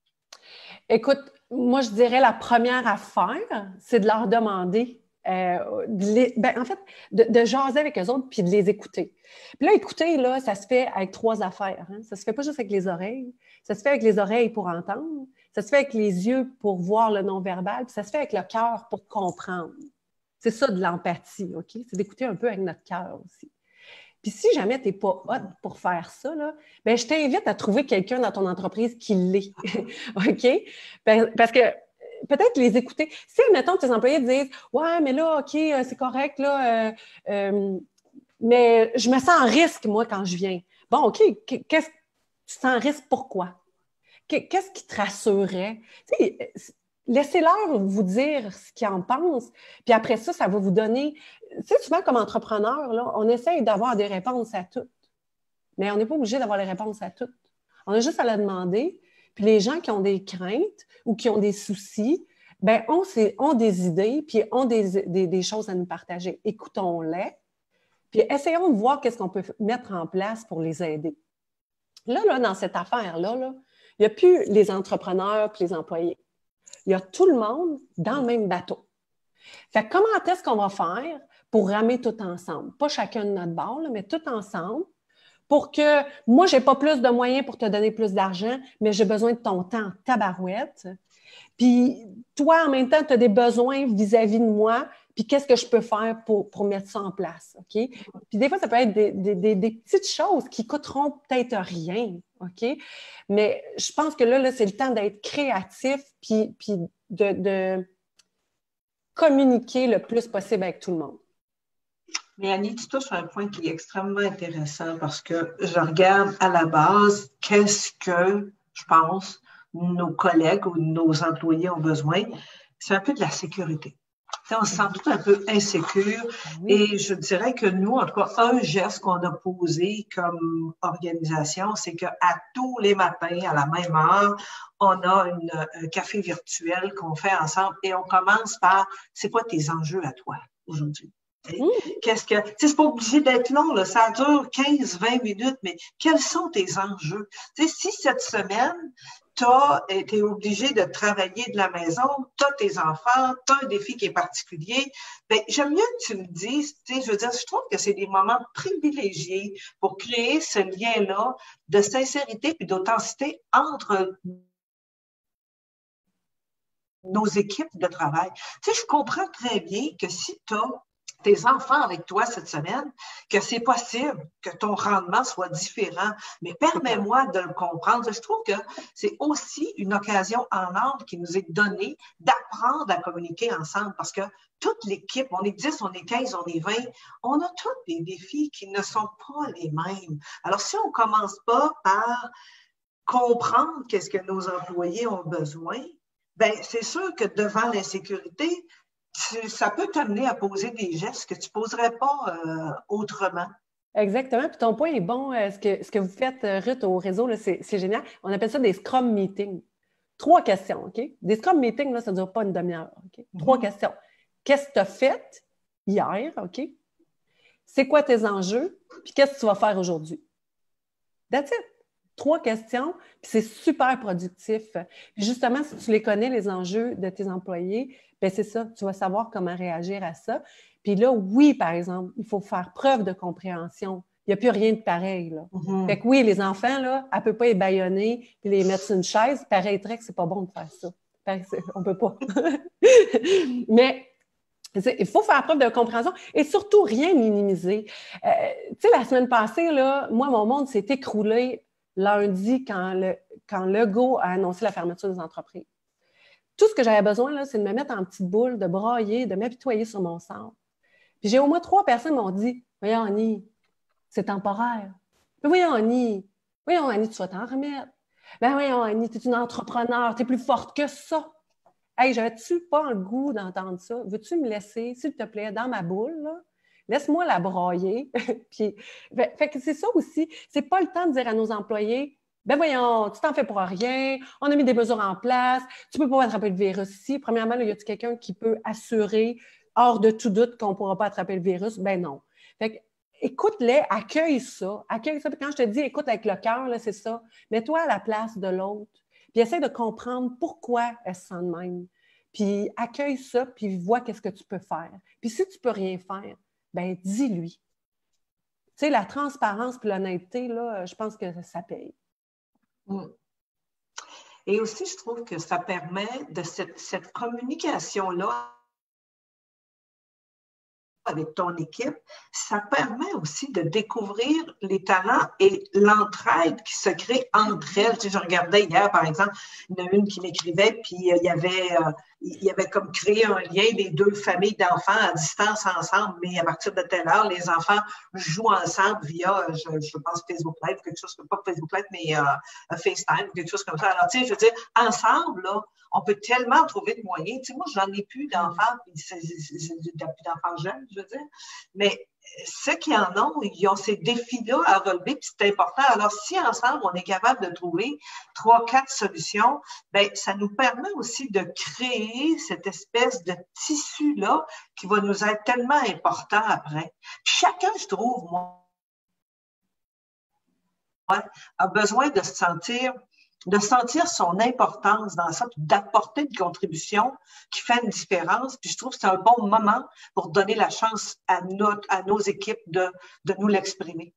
S2: Écoute, moi, je dirais la première affaire, c'est de leur demander, en fait, de jaser avec eux autres puis de les écouter. Puis là, écouter, là, ça se fait avec trois affaires. Hein. Ça se fait pas juste avec les oreilles. Ça se fait avec les oreilles pour entendre. Ça se fait avec les yeux pour voir le non-verbal. Puis ça se fait avec le cœur pour comprendre. C'est ça de l'empathie, OK? C'est d'écouter un peu avec notre cœur aussi. Puis si jamais tu n'es pas hot pour faire ça, là, ben, je t'invite à trouver quelqu'un dans ton entreprise qui l'est. OK? Parce que peut-être les écouter. Si, mettons, tes employés disent ouais, mais là, OK, c'est correct, là, mais je me sens en risque, moi, quand je viens. Bon, OK, qu'est-ce que tu sens en risque? Pourquoi? Qu'est-ce qui te rassurerait? Tu sais, laissez-leur vous dire ce qu'ils en pensent. Puis après ça, ça va vous donner... Tu sais, souvent, comme entrepreneur, là, on essaye d'avoir des réponses à toutes. Mais on n'est pas obligé d'avoir les réponses à toutes. On a juste à la demander. Puis les gens qui ont des craintes ou qui ont des soucis, ben ont des idées puis ont des choses à nous partager. Écoutons-les. Puis essayons de voir qu'est-ce qu'on peut mettre en place pour les aider. Là dans cette affaire-là, il n'y a plus les entrepreneurs puis les employés. Il y a tout le monde dans le même bateau. Fait que comment est-ce qu'on va faire pour ramer tout ensemble? Pas chacun de notre bord, là, mais tout ensemble pour que moi, je n'ai pas plus de moyens pour te donner plus d'argent, mais j'ai besoin de ton temps, tabarouette. Puis toi, en même temps, tu as des besoins vis-à-vis de moi, puis qu'est-ce que je peux faire pour mettre ça en place, OK? Puis des fois, ça peut être des petites choses qui coûteront peut-être rien, OK? Mais je pense que là c'est le temps d'être créatif puis de communiquer le plus possible avec tout le monde.
S1: Mais Annie, tu touches un point qui est extrêmement intéressant parce que je regarde à la base qu'est-ce que, je pense, nos collègues ou nos employés ont besoin. C'est un peu de la sécurité. On se sent tout un peu insécure et je dirais que nous, en tout cas, un geste qu'on a posé comme organisation, c'est qu'à tous les matins, à la même heure, on a un café virtuel qu'on fait ensemble et on commence par « c'est quoi tes enjeux à toi aujourd'hui? » Qu'est-ce que, c'est pas obligé d'être long, là, ça dure 15-20 minutes, mais quels sont tes enjeux? Si cette semaine, tu es obligé de travailler de la maison, tu as tes enfants, tu as un défi qui est particulier, ben, j'aime mieux que tu me dises, je veux dire, je trouve que c'est des moments privilégiés pour créer ce lien-là de sincérité et d'authenticité entre nos équipes de travail. Je comprends très bien que si tu as tes enfants avec toi cette semaine, que c'est possible que ton rendement soit différent. Mais permets-moi de le comprendre. Je trouve que c'est aussi une occasion en or qui nous est donnée d'apprendre à communiquer ensemble parce que toute l'équipe, on est 10, on est 15, on est 20, on a tous des défis qui ne sont pas les mêmes. Alors, si on ne commence pas par comprendre qu'est-ce que nos employés ont besoin, ben c'est sûr que devant l'insécurité, ça peut t'amener à poser des gestes que tu ne poserais pas autrement.
S2: Exactement. Puis ton point est bon. Ce que vous faites, Ruth, au réseau, c'est génial. On appelle ça des Scrum Meetings. 3 questions, OK? Des Scrum Meetings, là, ça ne dure pas une demi-heure, OK? 3 questions. Qu'est-ce que tu as fait hier, OK? C'est quoi tes enjeux? Puis qu'est-ce que tu vas faire aujourd'hui? That's it. 3 questions, puis c'est super productif. Puis justement, si tu les connais, les enjeux de tes employés, bien c'est ça, tu vas savoir comment réagir à ça. Puis là, oui, par exemple, il faut faire preuve de compréhension. Il n'y a plus rien de pareil, là. Fait que oui, les enfants, là, elle ne peut pas les bâillonner puis les mettre sur une chaise. Paraîtrait que c'est pas bon de faire ça. On ne peut pas. Mais il faut faire preuve de compréhension et surtout rien minimiser. Tu sais, la semaine passée, là, moi, mon monde s'est écroulé lundi quand Legault a annoncé la fermeture des entreprises. Tout ce que j'avais besoin, là, c'est de me mettre en petite boule, de brailler, de m'apitoyer sur mon sort. Puis j'ai au moins 3 personnes qui m'ont dit « Voyons, Annie, c'est temporaire. » « Voyons, Annie, tu vas t'en remettre. Ben voyons, Annie, tu es une entrepreneur, tu es plus forte que ça. » Hey, j'avais-tu pas le goût d'entendre ça? Veux-tu me laisser, s'il te plaît, dans ma boule, là? Laisse-moi la broyer. Puis, fait que c'est ça aussi. C'est pas le temps de dire à nos employés, ben voyons, tu t'en fais pour rien, on a mis des mesures en place, tu peux pas attraper le virus ici. Premièrement, là, y a-t-il quelqu'un qui peut assurer, hors de tout doute, qu'on pourra pas attraper le virus? Ben non. Fait que, écoute-les, accueille ça. Accueille ça. Puis quand je te dis écoute avec le cœur, là, c'est ça. Mets-toi à la place de l'autre. Puis essaie de comprendre pourquoi elle se sent de même. Puis accueille ça, puis vois qu'est-ce que tu peux faire. Puis si tu peux rien faire, ben dis-lui. Tu sais, la transparence puis l'honnêteté, là, je pense que ça paye.
S1: Mm. Et aussi, je trouve que ça permet de cette communication-là avec ton équipe, ça permet aussi de découvrir les talents et l'entraide qui se crée entre elles. Tu sais, je regardais hier, par exemple, il y en a une qui m'écrivait, puis il y avait comme créé un lien des deux familles d'enfants à distance ensemble, mais à partir de telle heure, les enfants jouent ensemble via, je pense, Facebook Live, quelque chose comme, pas Facebook Live, mais FaceTime, quelque chose comme ça. Alors, tu sais, je veux dire, ensemble, là, on peut tellement trouver de moyens. Tu sais, moi, j'en ai plus d'enfants, puis plus d'enfants jeunes, je veux dire. Mais ceux qui en ont, ils ont ces défis-là à relever, puis c'est important. Alors, si ensemble, on est capable de trouver 3, 4 solutions, ben ça nous permet aussi de créer cette espèce de tissu-là qui va nous être tellement important après. Puis chacun, je trouve, moi, a besoin de sentir son importance dans ça, d'apporter une contribution qui fait une différence. Puis je trouve que c'est un bon moment pour donner la chance à nos équipes de nous l'exprimer.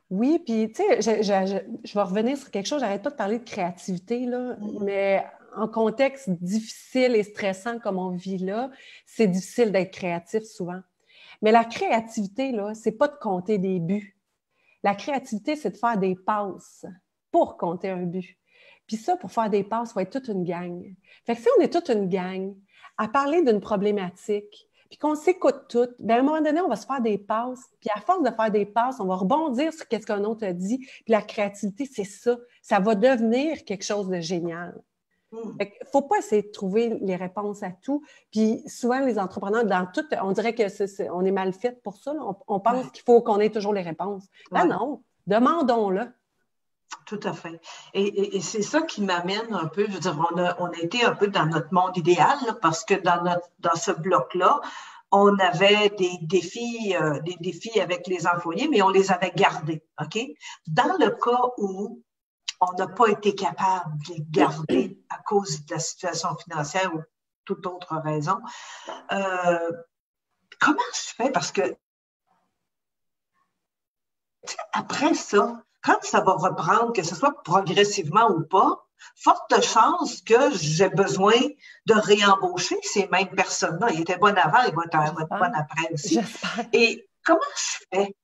S2: Oui, puis tu sais, je vais revenir sur quelque chose, j'arrête pas de parler de créativité, là, mais en contexte difficile et stressant comme on vit là, c'est difficile d'être créatif souvent. Mais la créativité, là, c'est pas de compter des buts. La créativité, c'est de faire des passes pour compter un but. Puis ça, pour faire des passes, il faut être toute une gang. Fait que si on est toute une gang à parler d'une problématique, puis qu'on s'écoute toutes, bien, à un moment donné, on va se faire des passes. Puis à force de faire des passes, on va rebondir sur ce qu'un autre a dit. Puis la créativité, c'est ça. Ça va devenir quelque chose de génial. Fait qu'il ne faut pas essayer de trouver les réponses à tout. Puis souvent, les entrepreneurs, dans tout, on dirait on est mal fait pour ça. On pense qu'il faut qu'on ait toujours les réponses. Ben non, demandons-le.
S1: Tout à fait. Et c'est ça qui m'amène un peu, je veux dire, on a été un peu dans notre monde idéal, là, parce que dans ce bloc-là, on avait des défis avec les employés, mais on les avait gardés, OK? Dans le cas où on n'a pas été capable de les garder à cause de la situation financière ou toute autre raison, comment je fais? Parce que après ça, quand ça va reprendre, que ce soit progressivement ou pas, forte chance que j'ai besoin de réembaucher ces mêmes personnes-là. Ils étaient bonnes avant, ils vont être bonnes après aussi. Et comment je fais?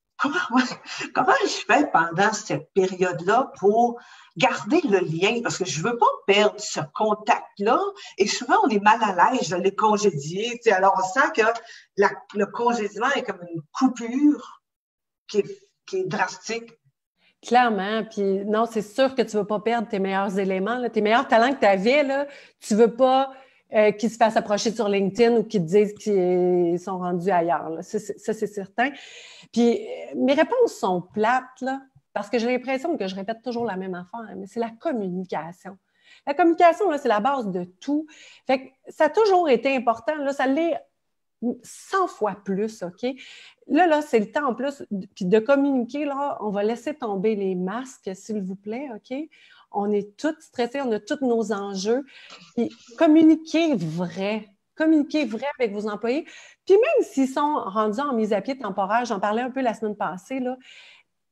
S1: Comment je fais pendant cette période-là pour garder le lien? Parce que je veux pas perdre ce contact-là. Et souvent, on est mal à l'aise de les congédier. Tu sais, alors, on sent que le congédiement est comme une coupure qui est drastique.
S2: Clairement. Puis non, c'est sûr que tu ne veux pas perdre tes meilleurs éléments, là, tes meilleurs talents que tu avais. Là, tu ne veux pas qu'ils se fassent approcher sur LinkedIn ou qu'ils te disent qu'ils sont rendus ailleurs. Là. Ça, c'est certain. Puis mes réponses sont plates, là, parce que j'ai l'impression que je répète toujours la même affaire, mais c'est la communication. La communication, là, c'est la base de tout. Fait que ça a toujours été important. Là, ça l'est 100 fois plus, OK? Là, c'est le temps en plus puis de communiquer, là, on va laisser tomber les masques, s'il vous plaît, OK? On est tous stressés, on a tous nos enjeux. Puis communiquez vrai avec vos employés. Puis même s'ils sont rendus en mise à pied temporaire, j'en parlais un peu la semaine passée, là,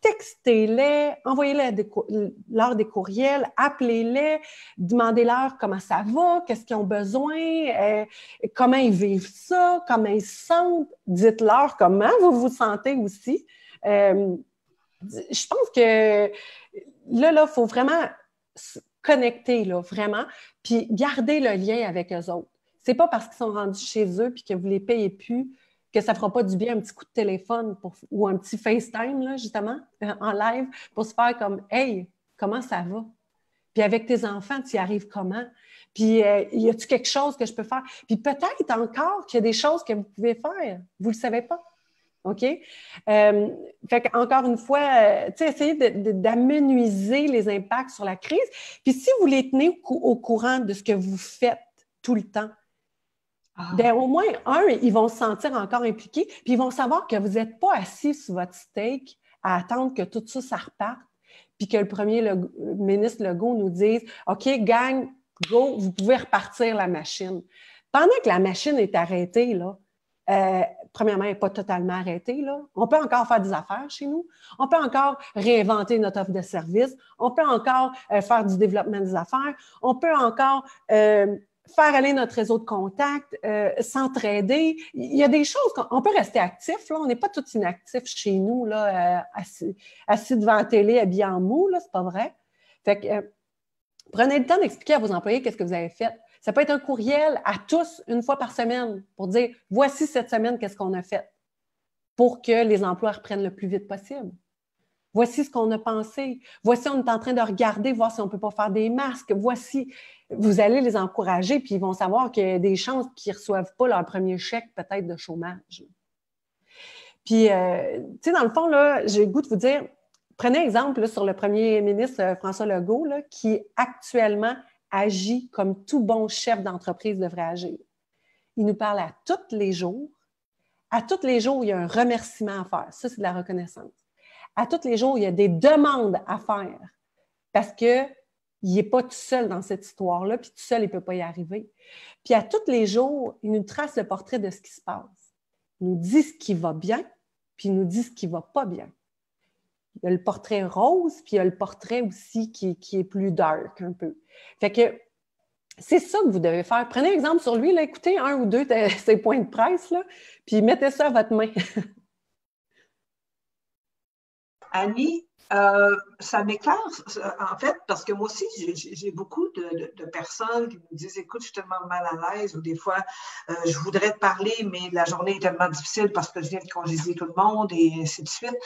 S2: textez-les, envoyez-leur des courriels, appelez-les, demandez-leur comment ça va, qu'est-ce qu'ils ont besoin, comment ils vivent ça, comment ils se sentent. Dites-leur comment vous vous sentez aussi. Je pense que là, il faut vraiment se connecter, là, vraiment, puis garder le lien avec eux autres. C'est pas parce qu'ils sont rendus chez eux puis que vous les payez plus que ça ne fera pas du bien un petit coup de téléphone ou un petit FaceTime, là, justement, en live, pour se faire comme « Hey, comment ça va? » Puis avec tes enfants, tu y arrives comment? Puis y a-tu quelque chose que je peux faire? Puis peut-être encore qu'il y a des choses que vous pouvez faire. Vous ne le savez pas. OK? Fait qu'encore une fois, tu sais, essayez d'amenuiser les impacts sur la crise. Puis si vous les tenez au courant de ce que vous faites tout le temps, bien, au moins, ils vont se sentir encore impliqués, puis ils vont savoir que vous n'êtes pas assis sur votre steak à attendre que tout ça reparte, puis que le premier ministre Legault nous dise « OK, gang, go, vous pouvez repartir la machine. » Pendant que la machine est arrêtée, là, premièrement, elle n'est pas totalement arrêtée, là. On peut encore faire des affaires chez nous. On peut encore réinventer notre offre de service. On peut encore faire du développement des affaires. On peut encore faire aller notre réseau de contacts, s'entraider. Il y a des choses qu'on peut rester actif, là. On n'est pas tous inactifs chez nous, là, assis devant la télé, habillés en mou, là, c'est pas vrai. Fait que prenez le temps d'expliquer à vos employés qu'est-ce que vous avez fait. Ça peut être un courriel à tous une fois par semaine pour dire « Voici cette semaine, qu'est-ce qu'on a fait » pour que les emplois reprennent le plus vite possible. Voici ce qu'on a pensé. Voici, on est en train de regarder, voir si on ne peut pas faire des masques. Voici, vous allez les encourager, puis ils vont savoir qu'il y a des chances qu'ils ne reçoivent pas leur premier chèque peut-être de chômage. Puis, tu sais, dans le fond, là, j'ai le goût de vous dire, prenez exemple là, sur le premier ministre François Legault, là, qui actuellement agit comme tout bon chef d'entreprise devrait agir. Il nous parle à tous les jours. À tous les jours, il y a un remerciement à faire. Ça, c'est de la reconnaissance. À tous les jours, il y a des demandes à faire parce qu'il n'est pas tout seul dans cette histoire-là, puis tout seul, il ne peut pas y arriver. Puis à tous les jours, il nous trace le portrait de ce qui se passe. Il nous dit ce qui va bien, puis il nous dit ce qui ne va pas bien. Il y a le portrait rose, puis il y a le portrait aussi qui est plus dark un peu. Fait que c'est ça que vous devez faire. Prenez exemple sur lui, là, écoutez un ou deux de ses points de presse, là, puis mettez ça à votre main.
S1: Annie, ça m'éclaire, en fait, parce que moi aussi, j'ai beaucoup de personnes qui me disent « Écoute, je suis tellement mal à l'aise » ou des fois, je voudrais te parler, mais la journée est tellement difficile parce que je viens de congédier tout le monde et ainsi de suite.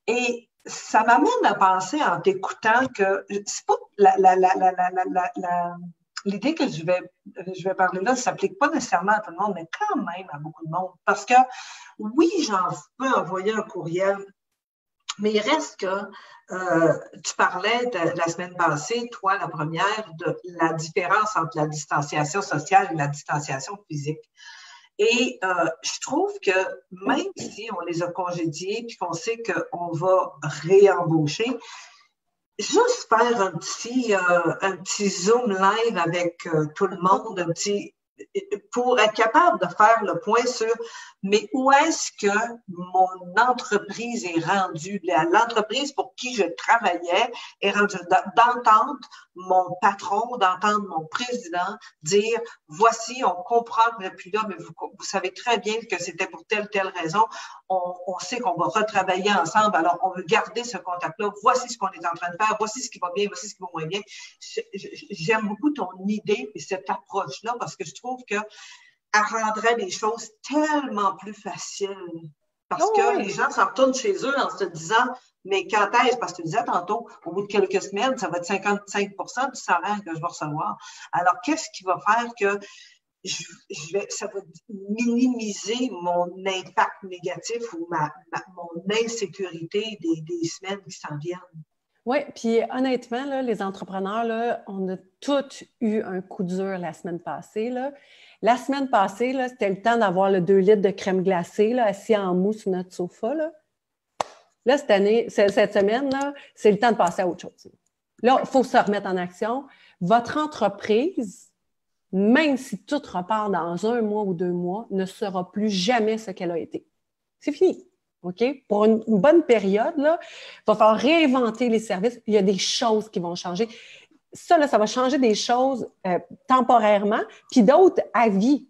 S1: Et ça m'amène à penser en t'écoutant que c'est pas l'idée que je vais parler là ne s'applique pas nécessairement à tout le monde, mais quand même à beaucoup de monde. Parce que oui, j'en peux envoyer un courriel, mais il reste que tu parlais de la semaine passée, toi, la première, de la différence entre la distanciation sociale et la distanciation physique. Et je trouve que même si on les a congédiés puis qu'on sait qu'on va réembaucher, juste faire un petit Zoom live avec tout le monde, pour être capable de faire le point sur mais où est-ce que mon entreprise est rendue, l'entreprise pour qui je travaillais est rendue, d'entendre mon patron, d'entendre mon président dire voici, on comprend que vous n'êtes plus là, mais vous savez très bien que c'était pour telle raison. On sait qu'on va retravailler ensemble, alors on veut garder ce contact-là. Voici ce qu'on est en train de faire, voici ce qui va bien, voici ce qui va moins bien. J'aime beaucoup ton idée et cette approche-là parce que je trouve qu'elle rendrait les choses tellement plus faciles. Parce que les gens s'en retournent chez eux en se disant mais quand est-ce, parce que tu disais tantôt, au bout de quelques semaines, ça va être 55% du salaire que je vais recevoir. Alors, qu'est-ce qui va faire que ça va minimiser mon impact négatif ou mon insécurité des semaines qui s'en viennent?
S2: Oui, puis honnêtement, là, les entrepreneurs, là, on a tous eu un coup dur la semaine passée. Là. La semaine passée, là, c'était le temps d'avoir le 2 litres de crème glacée là, assis en mou sur notre sofa. Là, cette semaine, là, c'est le temps de passer à autre chose. Là, il faut se remettre en action. Votre entreprise, même si tout repart dans 1 mois ou 2 mois, ne sera plus jamais ce qu'elle a été. C'est fini. OK? Pour une bonne période, là, il va falloir réinventer les services. Il y a des choses qui vont changer. Ça, là, ça va changer des choses temporairement, puis d'autres à vie.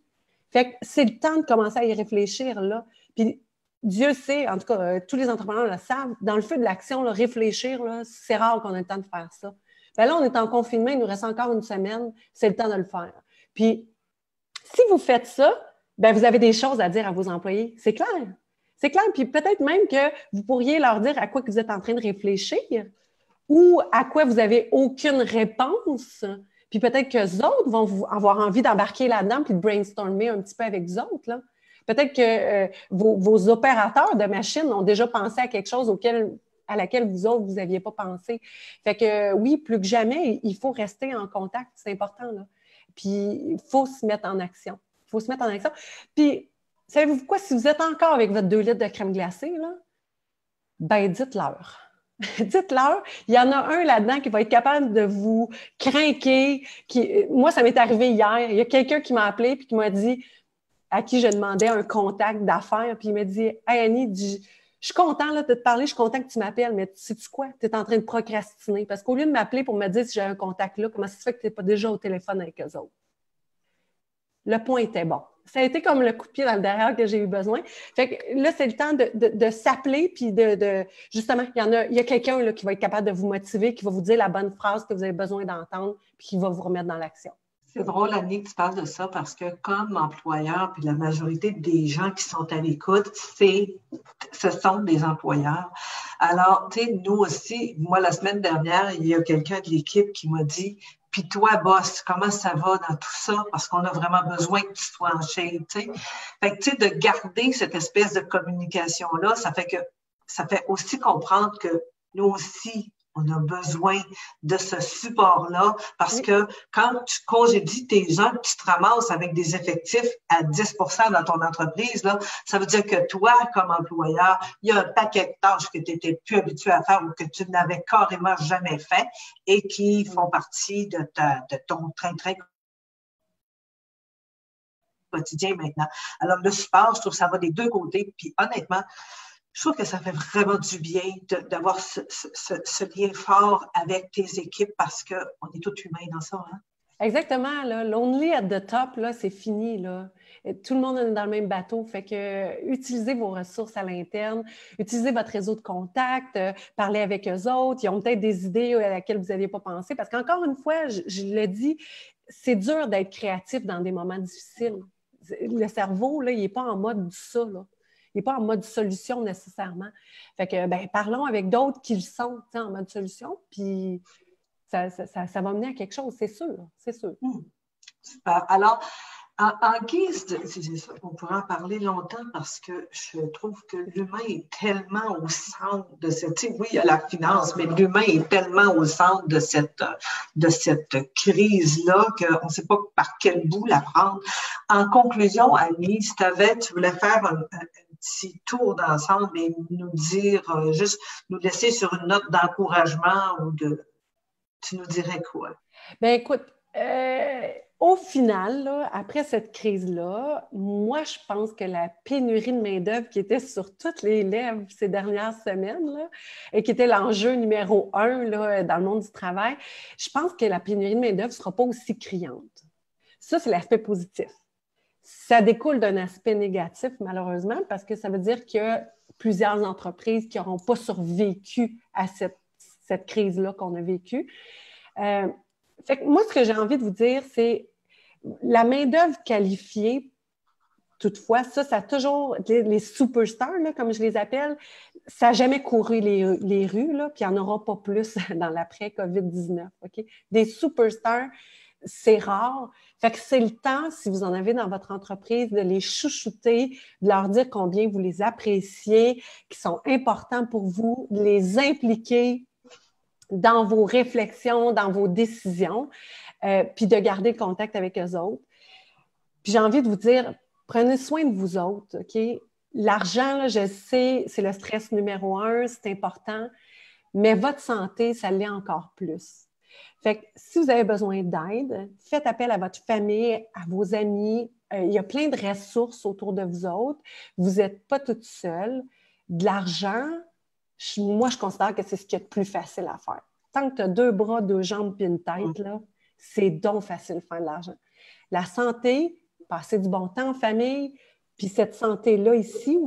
S2: Fait que c'est le temps de commencer à y réfléchir, là. Puis Dieu sait, en tout cas, tous les entrepreneurs le savent, dans le feu de l'action, là, réfléchir, là, c'est rare qu'on ait le temps de faire ça. Bien là, on est en confinement, il nous reste encore 1 semaine, c'est le temps de le faire. Puis, si vous faites ça, bien, vous avez des choses à dire à vos employés. C'est clair. C'est clair. Puis peut-être même que vous pourriez leur dire à quoi que vous êtes en train de réfléchir ou à quoi vous n'avez aucune réponse. Puis peut-être qu'eux autres vont avoir envie d'embarquer là-dedans puis de brainstormer un petit peu avec vous autres, là. Peut-être que vos opérateurs de machines ont déjà pensé à quelque chose à laquelle vous autres, vous n'aviez pas pensé. Fait que oui, plus que jamais, il faut rester en contact, c'est important, là. Puis il faut se mettre en action. Il faut se mettre en action. Puis, savez-vous quoi, si vous êtes encore avec votre 2 litres de crème glacée, là, ben dites-leur. Dites-leur, il y en a un là-dedans qui va être capable de vous craquer. Moi, ça m'est arrivé hier. Il y a quelqu'un qui m'a appelé et qui m'a dit, à qui je demandais un contact d'affaires, puis il m'a dit, « Hey Annie, je suis content là, de te parler, je suis content que tu m'appelles, mais sais-tu quoi? Tu es en train de procrastiner. Parce qu'au lieu de m'appeler pour me dire si j'ai un contact là, comment ça se fait que tu n'es pas déjà au téléphone avec eux autres? » Le point était bon. Ça a été comme le coup de pied dans le derrière que j'ai eu besoin. Fait que là, c'est le temps de s'appeler, puis justement, il y a quelqu'un là, qui va être capable de vous motiver, qui va vous dire la bonne phrase que vous avez besoin d'entendre, puis qui va vous remettre dans l'action.
S1: C'est drôle, Annie, que tu parles de ça parce que comme employeur, puis la majorité des gens qui sont à l'écoute, ce sont des employeurs. Alors, tu sais, nous aussi, moi, la semaine dernière, il y a quelqu'un de l'équipe qui m'a dit, puis toi, boss, comment ça va dans tout ça? Parce qu'on a vraiment besoin que tu sois en shape, tu sais. Fait que, tu sais, de garder cette espèce de communication-là, ça fait aussi comprendre que nous aussi, on a besoin de ce support-là parce que quand tu congédies tes gens, tu te ramasses avec des effectifs à 10% dans ton entreprise, là, ça veut dire que toi, comme employeur, il y a un paquet de tâches que tu n'étais plus habitué à faire ou que tu n'avais carrément jamais fait et qui font partie de ton train-train quotidien maintenant. Alors, le support, je trouve que ça va des deux côtés. Puis honnêtement, je trouve que ça fait vraiment du bien d'avoir ce lien fort avec tes équipes parce qu'on est tous humains dans ça. Hein?
S2: Exactement. Là. Lonely at the top, là, c'est fini. Là. Et tout le monde est dans le même bateau. Fait que utilisez vos ressources à l'interne, utilisez votre réseau de contacts, parlez avec eux autres. Ils ont peut-être des idées à laquelles vous n'aviez pas pensé. Parce qu'encore une fois, je le dis, c'est dur d'être créatif dans des moments difficiles. Le cerveau, là, il n'est pas en mode ça. Là. Il n'est pas en mode solution nécessairement. Fait que, ben, parlons avec d'autres qui le sont en mode solution, puis ça va mener à quelque chose, c'est sûr, c'est sûr.
S1: Super. Alors, en guise de... C'est ça, on pourrait en parler longtemps parce que je trouve que l'humain est tellement au centre de cette... Oui, il y a la finance, mais l'humain est tellement au centre de cette crise-là qu'on ne sait pas par quel bout la prendre. En conclusion, Annie, si tu voulais faire un petit tour d'ensemble et nous dire, juste nous laisser sur une note d'encouragement ou tu nous dirais quoi?
S2: Bien, écoute, au final, là, après cette crise-là, moi, je pense que la pénurie de main-d'œuvre qui était sur toutes les lèvres ces dernières semaines, là, et qui était l'enjeu numéro 1 là, dans le monde du travail, je pense que la pénurie de main-d'œuvre ne sera pas aussi criante. Ça, c'est l'aspect positif. Ça découle d'un aspect négatif, malheureusement, parce que ça veut dire qu'il y a plusieurs entreprises qui n'auront pas survécu à cette crise-là qu'on a vécue. Fait que moi, ce que j'ai envie de vous dire, c'est la main-d'œuvre qualifiée, toutefois, ça a toujours, les superstars, là, comme je les appelle, ça n'a jamais couru les rues, là, puis il n'y en aura pas plus dans l'après-COVID-19. Okay? Des superstars, c'est rare. Fait que c'est le temps, si vous en avez dans votre entreprise, de les chouchouter, de leur dire combien vous les appréciez, qu'ils sont importants pour vous, de les impliquer dans vos réflexions, dans vos décisions, puis de garder le contact avec eux autres. Puis j'ai envie de vous dire, prenez soin de vous autres, OK? L'argent, là, je sais, c'est le stress numéro 1, c'est important, mais votre santé, ça l'est encore plus. Fait que si vous avez besoin d'aide, faites appel à votre famille, à vos amis. Il y a plein de ressources autour de vous autres. Vous n'êtes pas toute seule. De l'argent, moi, je considère que c'est ce qui est le plus facile à faire. Tant que tu as 2 bras, 2 jambes et une tête, là, c'est donc facile de faire de l'argent. La santé, passer du bon temps en famille, puis cette santé-là ici,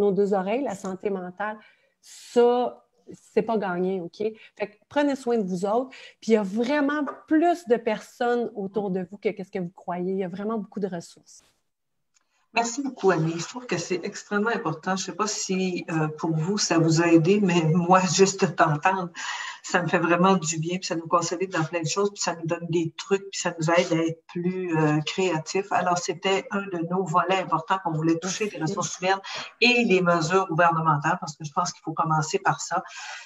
S2: nos 2 oreilles, la santé mentale, ça, c'est pas gagné, OK? Fait que prenez soin de vous autres. Puis il y a vraiment plus de personnes autour de vous que ce que vous croyez. Il y a vraiment beaucoup de ressources.
S1: Merci beaucoup, Annie. Je trouve que c'est extrêmement important. Je ne sais pas si pour vous, ça vous a aidé, mais moi, juste t'entendre, ça me fait vraiment du bien, puis ça nous consolide dans plein de choses, puis ça nous donne des trucs, puis ça nous aide à être plus créatifs. Alors, c'était un de nos volets importants qu'on voulait toucher, les ressources humaines et les mesures gouvernementales, parce que je pense qu'il faut commencer par ça.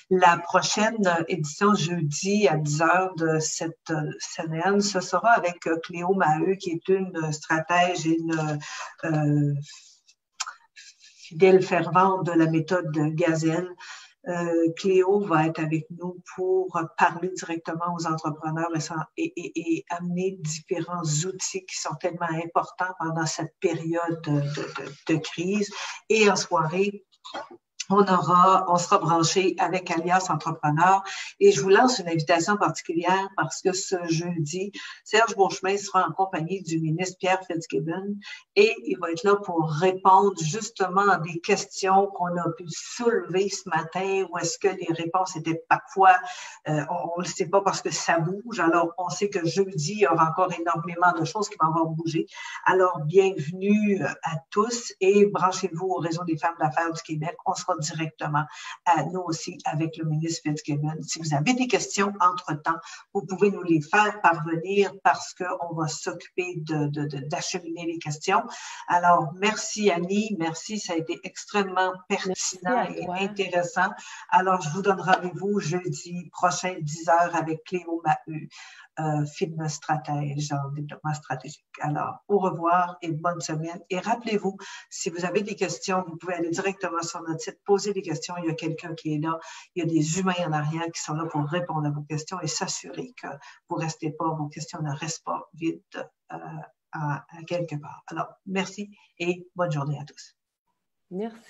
S1: La prochaine édition, jeudi à 10 heures de cette semaine, ce sera avec Cléo Maheu, qui est une stratège et une fidèle fervente de la méthode Gazelle. Cléo va être avec nous pour parler directement aux entrepreneurs et amener différents outils qui sont tellement importants pendant cette période de crise. Et en soirée, on sera branché avec Alias Entrepreneur et je vous lance une invitation particulière parce que ce jeudi, Serge Beauchemin sera en compagnie du ministre Pierre Fitzgibbon et il va être là pour répondre justement à des questions qu'on a pu soulever ce matin où est-ce que les réponses étaient parfois, on ne le sait pas parce que ça bouge. Alors, on sait que jeudi, il y aura encore énormément de choses qui vont avoir bougé. Alors, bienvenue à tous et branchez-vous au Réseau des femmes d'affaires du Québec. On sera directement à nous aussi avec le ministre Fitzgibbon. Si vous avez des questions entre-temps, vous pouvez nous les faire parvenir parce qu'on va s'occuper d'acheminer les questions. Alors, merci Annie, merci, ça a été extrêmement pertinent et intéressant. Alors, je vous donne rendez-vous jeudi prochain, 10 heures avec Cléo Maheu. Fitness stratège en développement stratégique. Alors, au revoir et bonne semaine. Et rappelez-vous, si vous avez des questions, vous pouvez aller directement sur notre site, poser des questions. Il y a quelqu'un qui est là. Il y a des humains en arrière qui sont là pour répondre à vos questions et s'assurer que vous ne restez pas, vos questions ne restent pas vides à quelque part. Alors, merci et bonne journée à tous.
S2: Merci.